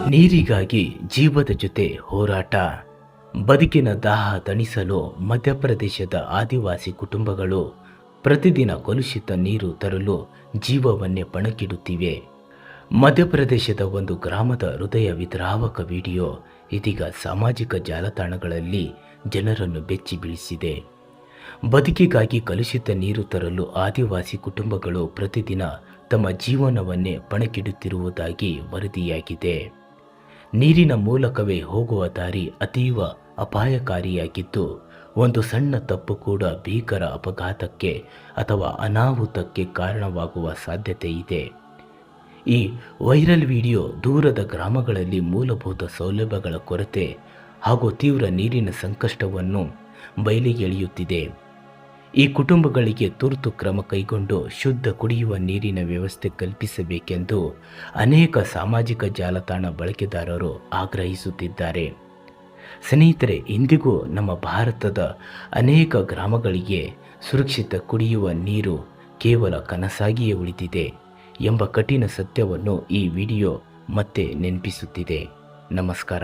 ನೀರಿಗಾಗಿ ಜೀವದ ಜೊತೆ ಹೋರಾಟ. ಬದುಕಿನ ದಾಹ ತಣಿಸಲು ಮಧ್ಯಪ್ರದೇಶದ ಆದಿವಾಸಿ ಕುಟುಂಬಗಳು ಪ್ರತಿದಿನ ಕಲುಷಿತ ನೀರು ತರಲು ಜೀವವನ್ನೇ ಪಣಕ್ಕಿಡುತ್ತಿವೆ. ಮಧ್ಯಪ್ರದೇಶದ ಒಂದು ಗ್ರಾಮದ ಹೃದಯ ವಿದ್ರಾವಕ ವಿಡಿಯೋ ಇದೀಗ ಸಾಮಾಜಿಕ ಜಾಲತಾಣಗಳಲ್ಲಿ ಜನರನ್ನು ಬೆಚ್ಚಿ ಬೀಳಿಸಿದೆ. ಬದುಕಿಗಾಗಿ ಕಲುಷಿತ ನೀರು ತರಲು ಆದಿವಾಸಿ ಕುಟುಂಬಗಳು ಪ್ರತಿದಿನ ತಮ್ಮ ಜೀವನವನ್ನೇ ಪಣಕ್ಕಿಡುತ್ತಿರುವುದಾಗಿ ವರದಿಯಾಗಿದೆ. ನೀರಿನ ಮೂಲಕವೇ ಹೋಗುವ ದಾರಿ ಅತೀವ ಅಪಾಯಕಾರಿಯಾಗಿದ್ದು, ಒಂದು ಸಣ್ಣ ತಪ್ಪು ಕೂಡ ಭೀಕರ ಅಪಘಾತಕ್ಕೆ ಅಥವಾ ಅನಾಹುತಕ್ಕೆ ಕಾರಣವಾಗುವ ಸಾಧ್ಯತೆ ಇದೆ. ಈ ವೈರಲ್ ವಿಡಿಯೋ ದೂರದ ಗ್ರಾಮಗಳಲ್ಲಿ ಮೂಲಭೂತ ಸೌಲಭ್ಯಗಳ ಕೊರತೆ ಹಾಗೂ ತೀವ್ರ ನೀರಿನ ಸಂಕಷ್ಟವನ್ನು ಬಯಲಿಗೆಳೆಯುತ್ತಿದೆ. ಈ ಕುಟುಂಬಗಳಿಗೆ ತುರ್ತು ಕ್ರಮ ಕೈಗೊಂಡು ಶುದ್ಧ ಕುಡಿಯುವ ನೀರಿನ ವ್ಯವಸ್ಥೆ ಕಲ್ಪಿಸಬೇಕೆಂದು ಅನೇಕ ಸಾಮಾಜಿಕ ಜಾಲತಾಣ ಬಳಕೆದಾರರು ಆಗ್ರಹಿಸುತ್ತಿದ್ದಾರೆ. ಸ್ನೇಹಿತರೆ, ಇಂದಿಗೂ ನಮ್ಮ ಭಾರತದ ಅನೇಕ ಗ್ರಾಮಗಳಿಗೆ ಸುರಕ್ಷಿತ ಕುಡಿಯುವ ನೀರು ಕೇವಲ ಕನಸಾಗಿಯೇ ಉಳಿದಿದೆ ಎಂಬ ಕಠಿಣ ಸತ್ಯವನ್ನು ಈ ವಿಡಿಯೋ ಮತ್ತೆ ನೆನಪಿಸುತ್ತಿದೆ. ನಮಸ್ಕಾರ.